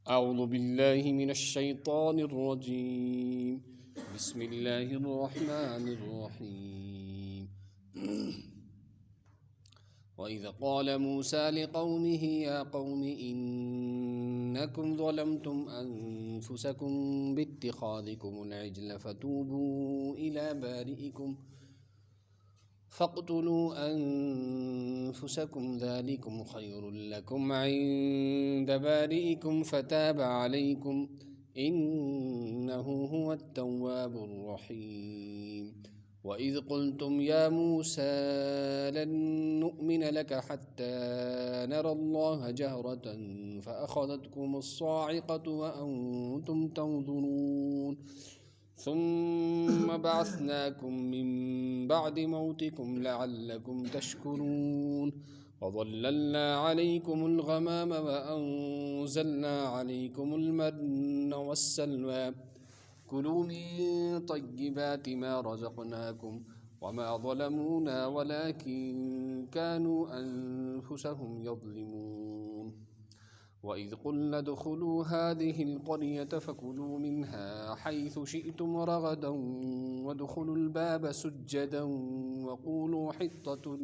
أعوذ بالله من الشيطان الرجيم بسم الله الرحمن الرحيم وإذ قال موسى لقومه يا قوم إنكم ظلمتم أنفسكم باتخاذكم العجل فتوبوا إلى بارئكم فاقتلوا أنفسكم ذلكم خير لكم عند بارئكم فتاب عليكم إنه هو التواب الرحيم وإذ قلتم يا موسى لن نؤمن لك حتى نرى الله جهرة فأخذتكم الصاعقة وأنتم تنظرون ثم بعثناكم من بعد موتكم لعلكم تشكرون وظللنا عليكم الغمام وأنزلنا عليكم المن والسلوى كلوا من طيبات ما رزقناكم وما ظلمونا ولكن كانوا أنفسهم يظلمون وإذ قلنا ادخلوا هذه القرية فكلوا منها حيث شئتم رغدا وادخلوا الباب سجدا وقولوا حطة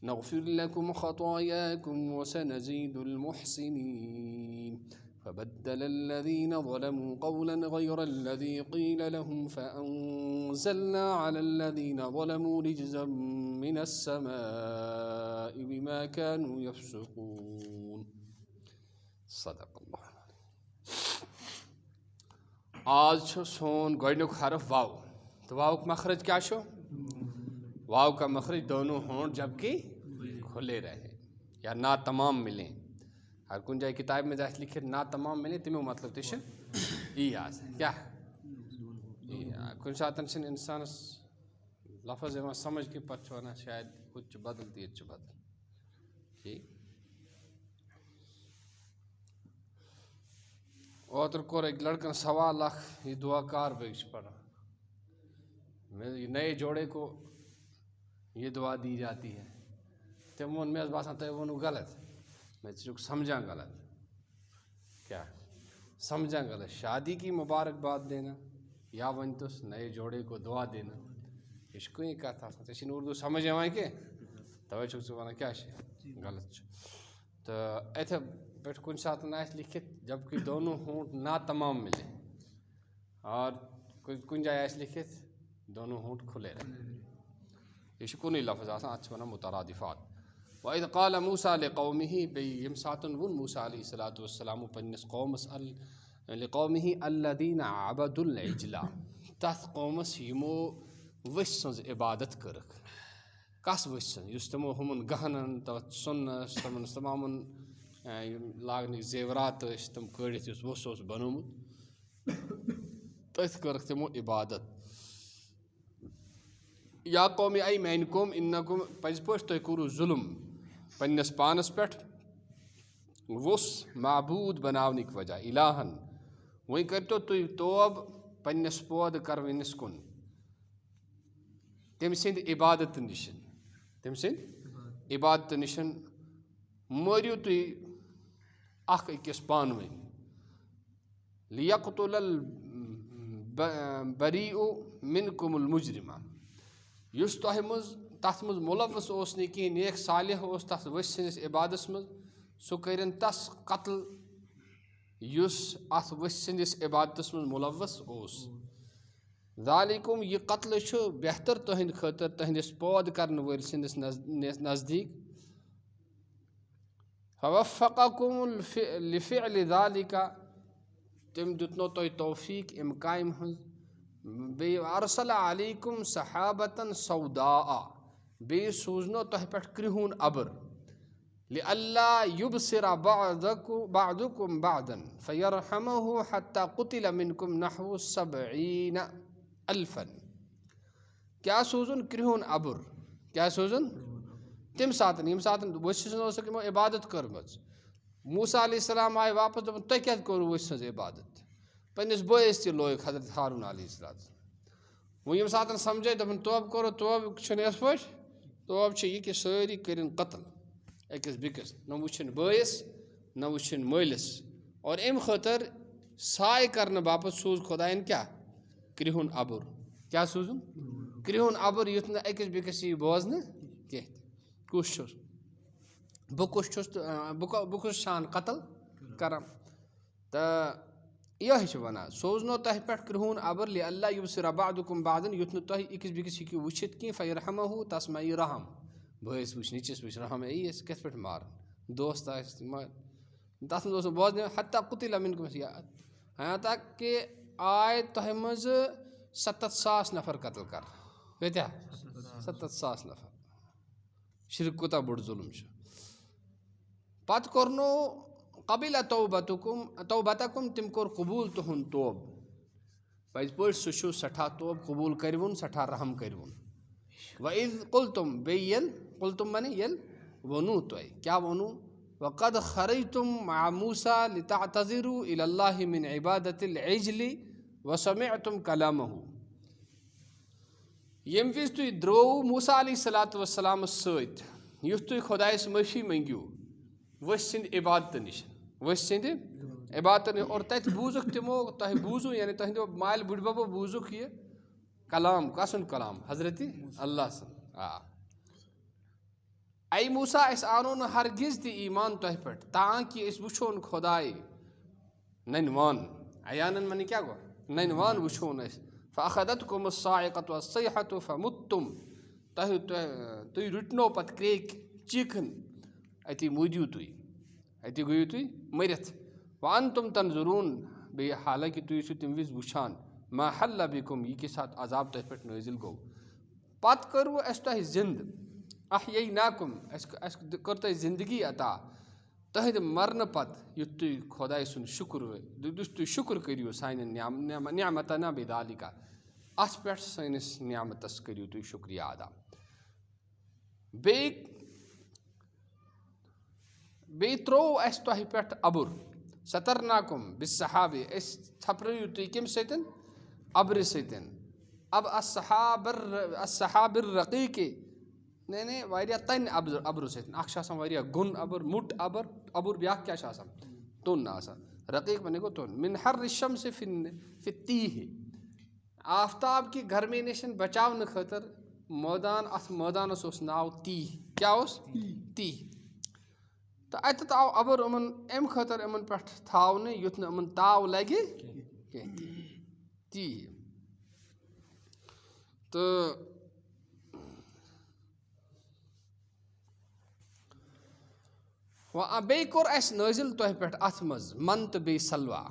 نغفر لكم خطاياكم وسنزيد المحسنين فبدل الذين ظلموا قولا غير الذي قيل لهم فأنزلنا على الذين ظلموا رجزا من السماء بما كانوا يفسقون صدق الله आज सोन गोइनुक हरफ वाव तो वाव का मखरज क्या शो वाव का मखरज दोनों हों जबकि खुले रहे या ना तमाम मिलें हर कुछ जाए किताब में जाए लिखे ना तमाम मिले तमें मतलब तिश आज क्या कुछ सातन इंसान लफ्ज़ यह समझ के पे वन शायद कुछ बदल तो ये बदल ठीक ओतर कोर एक लड़कन 1.25 लाख ये दुआ कार बेच पड़ा नए जोड़े को ये दुआ दी जाती है तो वो मेरे बासा तो वो गलत मैं चुक समझा गलत क्या समझा गलत शादी की मुबारकबाद देना या वन तो नए जोड़े को दुआ देना इसको ही कहा था तो उर्दू समझ आए के तवे चुक वन क्या गलत तो ऐसे पे कुछ साथ ना लिखित जबकि दोनों होंठ ना तमाम मिले और कुछ जाए लिखित दोनों होंठ खुले रहे ये कुन लफ्ज़ अच्छा वन मुतरादिफ़ात वइज़ क़ाल मूसा लिक़ौमिही यम सातन वुन मूसा अलैहिस्सलातु वस्सलाम पन्निस कौमस लिक़ौमिही अल्लज़ीना अबदुल इजला तथ कौमस यमो वस सन्ज इबादत करक कस वस युस तमो हमन गहनन तव सुन्नस तमन तमामन लागन जेवरात तम कड़ित वस बनोमुत तथ करक तमो इबादत या कौम आई मैन कौम इन्नकुम पज पट तुम करू जुल्म पन्नस पानस पे वुस माबूद बनावनिक वजह इलाहन वही करतो तुम तोब पन्नस पौद करवनिस कुन तम सिंद इबादत निशन तम सिंद इबादत निशन मरियो तुम अख अकिस पानवे लियक़तुल बरीउ मिनकुमुल मुजरिमा युस तह मज तथ मज मुलवस ओस नी कहीं नेक सालिह ओस तथ वस सनिस इबादस मज सो करन तस कत्ल युस अथ वस सनिस इबादतस मज मुलवस ओस ज़ालिकुम ये कत्ल छु बेहतर तहंद खतर तहंदिस पौद करन वल सनिस नज़दीक फवफ़क़कुम लिफ़िअल ज़ालिका तम दुतनो तो तौफीक इमकाम बे अरसल अलैकुम सहाबतन सौदा बे सूजनो तह पे कृहून अबर लिअल्ला युबसिरा बादुकुम बादन फयरहमहु हत्ता कुतिल मिनकुम नहवु 70 अल्फन क्या सूजन कृहून अबर क्या सूजन तम सातन यम सातन वसो इबादत कर्मज मूसा अलैहिस्सलाम आए वापस दोपन तुह क्या करू वस इबादत पन्निस बोयस तह लोक हजरत हारून अलैहिस्सलाम वो यम सातन समझे दोपन तोब करो तोब छन यस पे तोब ये कि सारी करिन कत्ल أکِس بیٚکِس نہ وٕچھِنۍ بٲیِس نہ وٕچھِنۍ مٲلِس اور اَمہِ خٲطرٕ ساے کَرنہٕ باپَتھ سوٗز خۄدایَن کیٛاہ کرٛہُن اَبُر کیٛاہ سوٗزُن کرٛہُن اَبُر یُتھ نہٕ أکِس بیٚکِس یی بوزنہٕ کینٛہہ تہِ کُس چھُس بہٕ کُس چھُس تہٕ بہٕ کُس چھُسان قتٕل کَران تہٕ یِہوٚے چھِ وَنان سوزنو تۄہہِ پٮ۪ٹھ کرٛہُن اَبُر لِاللہ یُبصِرَ بَعْضُکُم بَعْضًا یُتھ نہٕ تۄہہِ أکِس بیٚکِس ہیٚکِو وٕچھِتھ کینٛہہ فَیَرحَمَہوٗ تَس مہ یی رحم بٲیِس وٕچھ نیٚچوِس وٕچھ رحم ییٖیَس کِتھ پٲٹھۍ مارُن دوست آسہِ تَتھ منٛز اوس نہٕ بوزنہٕ حتیٰ قُتِلَ مِنکُم حتیٰ تاکہِ آے تۄہہِ منٛزٕ 70,000 نفر قتٕل کَرنہٕ کۭتیاہ 70,000 نفر شِرک کوٗتاہ بوٚڑ ظُلم چھُ پَتہٕ کوٚرنو قبیٖلہ توبتکُم تِم کوٚر قبوٗل تُہُنٛد توب پٔزۍ پٲٹھۍ سُہ چھُ سٮ۪ٹھاہ توب قبوٗل کٔرۍوُن سٮ۪ٹھاہ رحم کٔرۍوُن وَإِذ قُلتُم بیٚیہِ ییٚلہِ قُلتُم معنی ییٚلہِ ووٚنوٗ تۄہہِ کیٛاہ ووٚنوٗ وَقَدْ خَرَجْتُم مع موٗسیٰ لِتَعْتَذِرُوا إِلَى اللہِ مِن عِبَادَتِ الْعِجْلِ وَسَمِعْتُم کَلامَہوٗ ییٚمہِ وِزِ تُہۍ درٛووُ موٗسیٰ علیہ الصلوٰتُ وَسَلامَس سۭتۍ یُتھ تُہۍ خۄدایَس معٲفی منٛگِو ؤسۍ سٕنٛدِ عبادتہٕ نِش ؤسۍ سٕنٛدِ عبادتہٕ نِش اور تَتہِ بوٗزُکھ تِمو تۄہہِ بوٗزوٗ یعنی تُہنٛدیو مالہِ بٕڈبَبو بوٗزُکھ یہِ کلام کَس سُنٛد کلام حضرتِ اللہ سُنٛد اَے موٗسیٰ اَسہِ آنو نہٕ ہرگِز تہِ ایٖمان تۄہہِ پٮ۪ٹھ تاکہِ أسۍ وٕچھون خۄداے نَنہِ وان عیانَن معنی کیٛاہ گوٚو نَنہِ وان وٕچھون أسۍ فَأَخَذَتْكُمُ الصَّاعِقَةُ وَالصَّيْحَةُ فَمُتُّم تُہۍ رُٹنو پَتہٕ کرٛیکۍ چیٖکھٕنۍ أتی موٗدِو تُہۍ أتی گٔیِو تُہۍ مٔرِتھ وَأَنتُم تَنظُروٗن بیٚیہِ حالانٛکہِ تُہۍ ٲسِو تَمہِ وِزِ وٕچھان ما حَلَّ بِكُم یہِ کہِ ساتہٕ عذاب تۄہہِ پٮ۪ٹھ نٲزِل گوٚو پَتہٕ کٔروٕ اَسہِ تۄہہِ زِنٛدٕ احییناکُم اَسہِ کٔر تۄہہِ زِندگی عطا تٕہٕنٛدِ مَرنہٕ پَتہٕ یُتھ تُہۍ خۄداے سُنٛد شُکُر یُتھ تُہۍ شُکُر کٔرِو سانٮ۪ن نعمتنا بِذالِکا اَتھ پٮ۪ٹھ سٲنِس نعمتَس کٔرِو تُہۍ شُکریہ ادا بیٚیہِ ترٛوو اَسہِ تۄہہِ پٮ۪ٹھ اَبُر سترناکُم بِسحابہِ أسۍ ژھپرٲیِو تُہۍ کَمہِ سۭتۍ اَبرِ سۭتۍ اَصحابِر رقیٖقے نے واریاہ تَنہِ اَبرٕ سۭتۍ اَکھ چھُ آسان واریاہ گوٚن اَبُر موٚٹ اَبُر بیٛاکھ کیٛاہ چھُ آسان توٚن آسان رقیٖق وَنے گوٚو توٚن مِن حرِّ الشَمسِ فِی تیٖہِ آفتاب کہِ گرمی نِش بَچاونہٕ خٲطرٕ اَتھ مٲدانَس اوس ناو تیٖہ کیٛاہ اوس تیٖہ تہٕ اَتٮ۪تھ آو اَبُر یِمَن اَمہِ خٲطرٕ یِمَن پٮ۪ٹھ تھاونہٕ یُتھ نہٕ یِمَن تاو لَگہِ کینٛہہ تیٖہ تہٕ بیٚیہِ کوٚر اَسہِ نٲزِل تۄہہِ پٮ۪ٹھ اَتھ منٛز مَن تہٕ بیٚیہِ سَلوا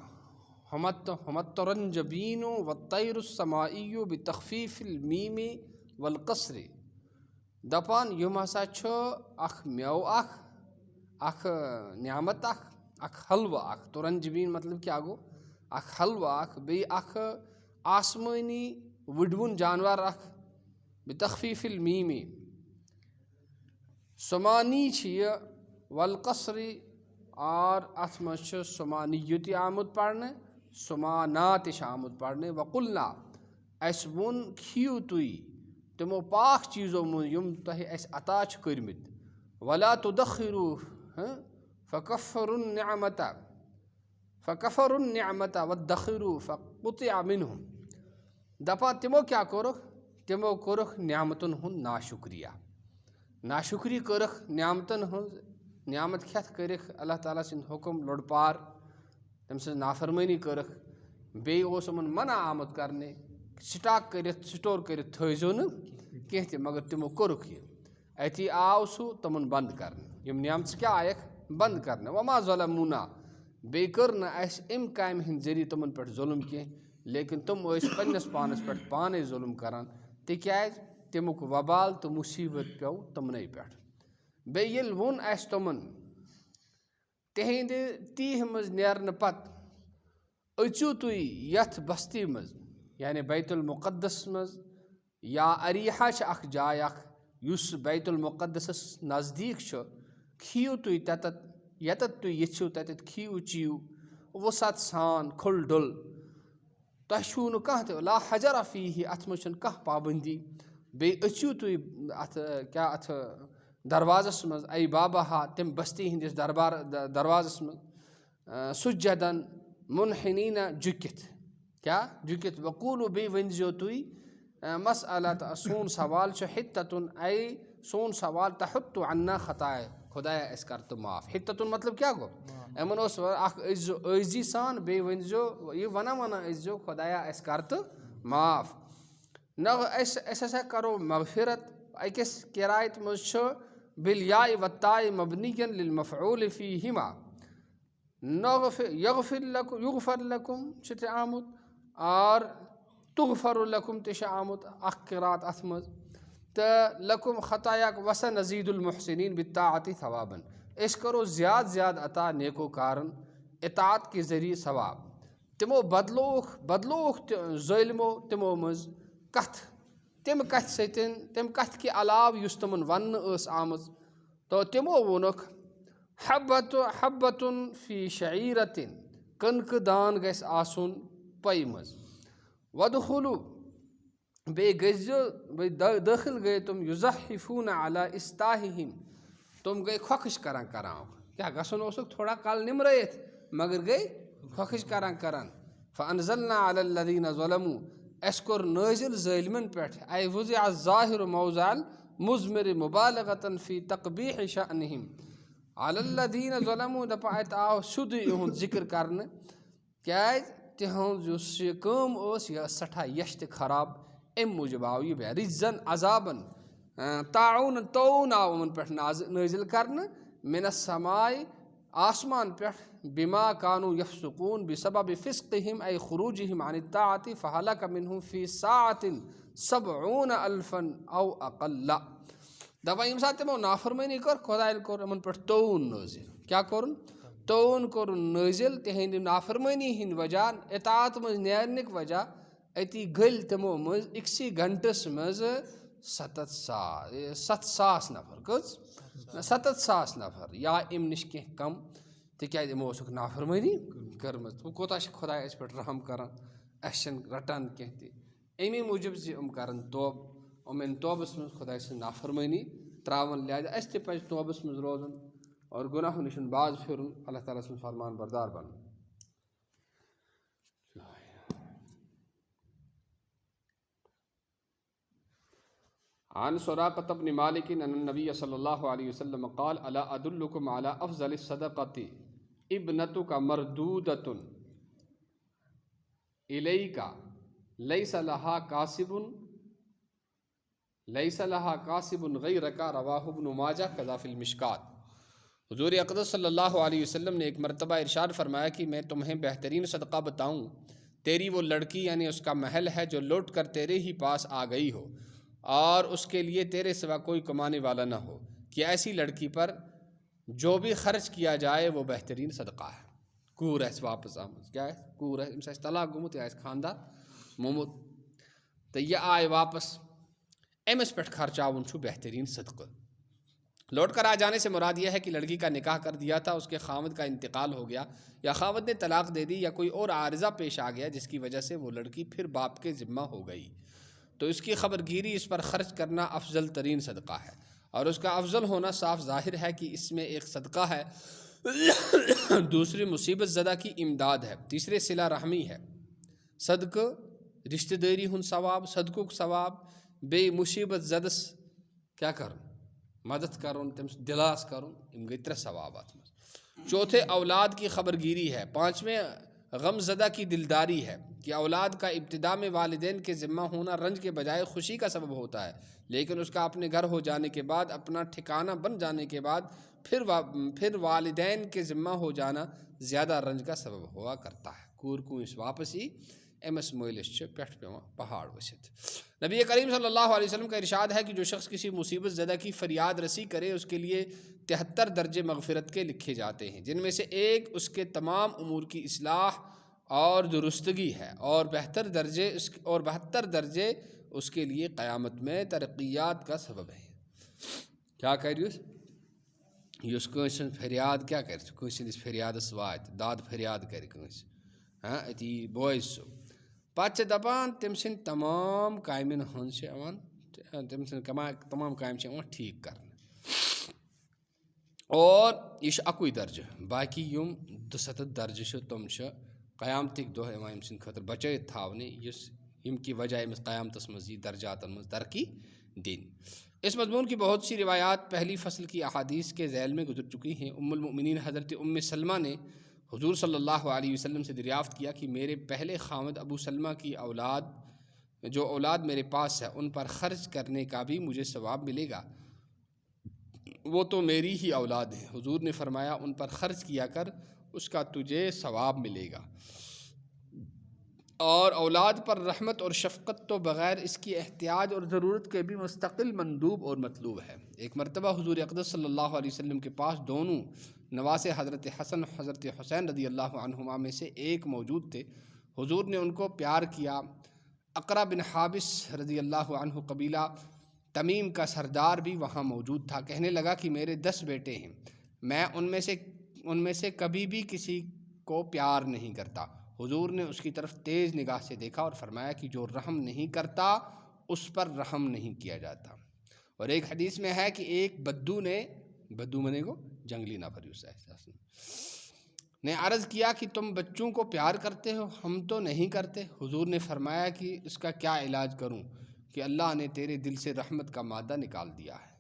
ہُمَتُرنجبیٖنو وَطیرُ السمائیو بِتخفیٖفِ المیٖمِ والقصرِ دَپان یِم ہسا چھُ اکھ مٮ۪وٕ اکھ نعمت اکھ حلوٕ اکھ تُرنجبیٖن مطلب کیٛاہ گوٚو اکھ حلوٕ اکھ بیٚیہِ اکھ آسمٲنی وٕڈوُن جانوَر اکھ بِتخفیٖفِ المیٖمِ سُمانی چھِ یہِ والقصرِ اور اَتھ منٛز چھُ سُمانیہِ تہِ آمُت پَرنہٕ سُمانا تہِ چھِ آمُت پَرنہٕ وَقُلنا اَسہِ ووٚن کھیٚیِو تُہۍ تِمو پاک چیٖزو منٛز یِم تۄہہِ اَسہِ عطا چھِ کٔرمٕتۍ وَلا تُدخِروٗ فَکَفَرُ النعمتہ وَدَخِروٗ فَقُطِع مِنہُم دَپان تِمو کیٛاہ کوٚرُکھ تِمو کوٚرُکھ نعمتَن ہُنٛد ناشُکری کٔرٕکھ نعمتَن ہٕنٛز نعمت کھٮ۪تھ کٔرِکھ اللہ تعالیٰ سٕنٛدۍ حُکُم لوٚڑ پار تٔمۍ سٕنٛز نافرمٲنی کٔرٕکھ بیٚیہِ اوس یِمَن مَنع آمُت کَرنہِ سٹور کٔرِتھ تھٲیزیو نہٕ کینٛہہ تہِ مگر تِمو کوٚرُکھ یہِ أتی آو سُہ تِمَن بنٛد کَرنہٕ یِم نعمژٕ کیٛاہ آیَکھ بنٛد کَرنہٕ وَما ظلموٗنا بیٚیہِ کٔر نہٕ اَسہِ اَمہِ کامہِ ہِنٛدۍ ذٔریعہٕ تِمَن پٮ۪ٹھ ظُلم کینٛہہ لیکِن تِم ٲسۍ پنٛنِس پانَس پٮ۪ٹھ پانَے ظُلم کَران تِکیٛازِ تَمیُک وبال تہٕ مُصیٖبت پیوٚو تِمنٕے پٮ۪ٹھ بیٚیہِ ییٚلہِ ووٚن اَسہِ تِمَن تِہنٛدِ تیٖہ منٛز نیرنہٕ پَتہٕ أژِو تُہۍ یَتھ بستی منٛز یعنی بیت المُقدس منٛز یا اریٖحا چھِ اَکھ جاے اَکھ یُس بیت المُقدسَس نزدیٖک چھُ کھیٚیِو تُہۍ تَتٮ۪تھ ییٚتٮ۪تھ تُہۍ ییٚژھِو تَتٮ۪تھ کھیٚیِو چیٚیِو وُسعت سان کھُل ڈُل تۄہہِ چھُو نہٕ کانٛہہ تہِ لا حجر فیٖہہِ اَتھ منٛز چھَنہٕ کانٛہہ پابنٛدی بیٚیہِ أژِو تُہۍ اَتھ दरवाज़स मज़ आई बाबा तम बस्ती हंदिस दरवाज़स मज़ सुजदन मुनहिनीना झुकित क्या झुकित वकूल बे वनजो तुई मसअलत सोन सवाल हित्ततुन आई सोन सवाल तहुत्तु अन्ना खताए खुदाया इस कर तो माफ़ हित्ततुन मतलब क्या गो एमन अजी सान बे वनजो ये वना वना अजो खुदाया इस कर तो माफ़ न ऐसा करो मगफिरत अकिस किरायत मज़ बिलया वत्ताए मबनीयन लिल मफ़ऊल फ़ीहिमा युगफर लकुम छ आमुत और तुगफर लकुम तश आमुत अक़रात अथमज तो लकुम ख़तायाक वस नज़ीदुल मुहसिनीन बित्ताअति सवाबन इस करो ज़्याद अता नेको कारण इताअत के ज़रिए सवाब तिमो बदलोख ज़ालिमो तिमो मज़ कथ तम कथ सतन तम कथ के अलाव युस तमन वन आमज तो तिमो वोनक हब्बतुन फ़ी शईरतिन कनक दान गस आसुन पई मज वदखुलु बे गजो बे दाखिल गए तुम युज़हिफून अला इस्ताहिहिम तुम गए ख्वाहिश करां क्या गसन ओसुक थोड़ा काल निमरत मगर गए ख्वाहिश करां फ़अनज़लना अला लज़ीना ज़लमू अस्कुर नाजिल ज़ालिमन पेठ आई वुज़िअ ज़ाहिर मौज़अल मुज़मिर मुबालगतन फ़ी तक़बीह शअनिहिम अलल्लज़ीना ज़लमू दप अत आव शुद्ध इहुंद जिक्र करने क्या तिहुंद युस ये काम ओस यह सठा यश ते खराब अम मूजब आव यह बया रिज़न अज़ाबन ताउन तौन आव उमन पेठ नाजिल करने मिनस समाए आसमान पेठ बिमा कानू यफसुकून बिसबब फ़िस्क़िहिम ऐ खुरूजिहिम अन इत्ताअति फ़हलक मिनहुम फ़ी साअतिन सबऊन अल्फ़न औ अक़ल्ल दपा यम सात तमो नाफरमानी कर खुदायन कोर यमन पेठ तौन नाजिल क्या कोरन तौन कोरन नाजिल तिहंद नाफरमानी हिंद वजह इताअत मज नेरनिक वजह अति गल तमो मज 1 घंटस मज 7,000 नफर कज 7,000 नफर या अम नश कह कम तिक्याज यमो ओसुक नाफरमानी करमज तो कोता खुदा अस पे रहम करान अस रटान कह अमी मूजब जम करन तोब उमें तोबस मज खुदा से नाफरमानी त्रावन लिहाजा अस तज तोबस मज रोजन और गुनाह नश बाज फिर अल्लाह ताला से फरमान बरदार बन आन सुराक़त इब्न मालिक अन नबी सल्लल्लाहु अलैहि वसल्लम क़ाल अला अदुल्लुकुम अला अफ़ज़ल सदक़ति इब्नतुका मरदूदतुन इलैका लैसा लहा कासिबुन गैरका रवाहु इब्न माजाह कज़ा फ़िल मिशकात। हुज़ूर अक़दस सल्लल्लाहु अलैहि वसल्लम ने एक मरतबा इरशाद फरमाया कि मैं तुम्हें बेहतरीन सदक़ा बताऊँ, तेरी वो लड़की यानी उसका महल है जो लौट कर तेरे ही पास आ गई हो और उसके लिए तेरे सिवा कोई कमाने वाला न हो, कि ऐसी लड़की पर जो भी खर्च किया जाए वो बेहतरीन सदक़ा है। कूर है वापस आमद क्या है कूर है इमस तलाक गुमुत या खानदार मुमुत तो यह आए वापस एमस पेट खर्चावन छु बेहतरीन सदक़ा। लौट कर आ जाने से मुराद यह है कि लड़की का निकाह कर दिया था, उसके खावद का इंतकाल हो गया या खावद ने तलाक दे दी या कोई और आर्जा पेश आ गया जिसकी वजह से वो लड़की फिर बाप के ज़िम्मा हो गई, तो इसकी खबरगिरी इस पर ख़र्च करना अफजल तरीन सदक़ा है। और उसका अफजल होना साफ ज़ाहिर है कि इसमें एक सदक़ा है, दूसरी मुसीबत ज़दा की इमदाद है, तीसरे सिला रहमी है। सदक़ रिश्तेदारी हुन सवाब सदक़ुक सवाब बे मुसीबत ज़दस क्या कर मदद करुन तम दिलास करुन इम गई 3 सवाबात में। चौथे औलाद की खबरगिरी है। 5वें गमज़दा की दिलदारी है कि औलाद का इब्तिदा में वालिदैन के ज़िम्मा होना रंज के बजाय खुशी का सबब होता है, लेकिन उसका अपने घर हो जाने के बाद अपना ठिकाना बन जाने के बाद फिर वालिदैन के ज़िम्मा हो जाना ज़्यादा रंज का सबब हुआ करता है। कूर को इस वापसी एमस मोइलिस पेठ पे पहाड़ वसित। नबी करीम सल्लल्लाहु अलैहि वसल्लम का इरशाद है कि जो शख्स किसी मुसीबत ज़दा की फ़रियाद रसी करे उसके लिए 73 दर्जे मग़फ़िरत के लिखे जाते हैं, जिनमें से एक उसके तमाम उमूर की इस्लाह और दुरुस्तगी है और 72 दर्जे उसके लिए क़यामत में तरक्यात का सबब है। क्या कह फरियाद क्या कर फरियादस वात दाद फरियाद कर हाँ अति बोझ सो पे दपान तम सद तमाम कामन हज तम सद तमाम काम ठीक कर। और यह अकुई दर्ज बाकी युम 200 दर्ज तुम क़यामतिक दोह इमाम सिंह खतर बचत थावने की वजह अमिस क़यामतस मज़ दर्जातन मज़ तरक्की दिन। इस मज़मून की बहुत सी रिवायात पहली फ़सल की अहादीस के ज़ैल में गुजर चुकी हैं। उम्मुल मोमिनीन हज़रत उम्मे सलमा ने हुज़ूर सल्लल्लाहु अलैहि वसल्लम से दरियाफ़्त किया कि मेरे पहले ख़ामद अबू सलमा की औलाद मेरे पास है, उन पर ख़र्च करने का भी मुझे सवाब मिलेगा, वो तो मेरी ही औलाद है। हुज़ूर ने फरमाया, उन पर ख़र्च किया कर, उसका तुझे सवाब मिलेगा। और औलाद पर रहमत और शफ़क़त तो बग़ैर इसकी एहतियाज और ज़रूरत के भी मुस्तक़िल मंदूब और मतलूब है। एक मरतबा हुज़ूर अक़दस सल्लल्लाहु अलैहि वसल्लम के पास दोनों नवासे हज़रत हसन हज़रत हुसैन रज़ियल्लाहु अन्हुमा में से एक मौजूद थे। हुज़ूर ने उनको प्यार किया। अक़रा बिन हाबिस रज़ियल्लाहु अन्हु कबीला तमीम का सरदार भी वहाँ मौजूद था। कहने लगा कि मेरे 10 बेटे हैं, मैं उनमें से कभी भी किसी को प्यार नहीं करता। हुजूर ने उसकी तरफ तेज़ निगाह से देखा और फरमाया कि जो रहम नहीं करता उस पर रहम नहीं किया जाता। और एक हदीस में है कि एक बद्दू मने को जंगली नाफरमान ने अर्ज़ किया कि तुम बच्चों को प्यार करते हो, हम तो नहीं करते। हुजूर ने फरमाया कि इसका क्या इलाज करूं कि अल्लाह ने तेरे दिल से रहमत का मादा निकाल दिया है।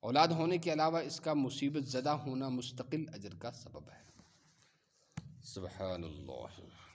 औलाद होने के अलावा इसका मुसीबत ज़दा होना मुस्तकिल अजर का सबब है। सुब्हानल्लाह।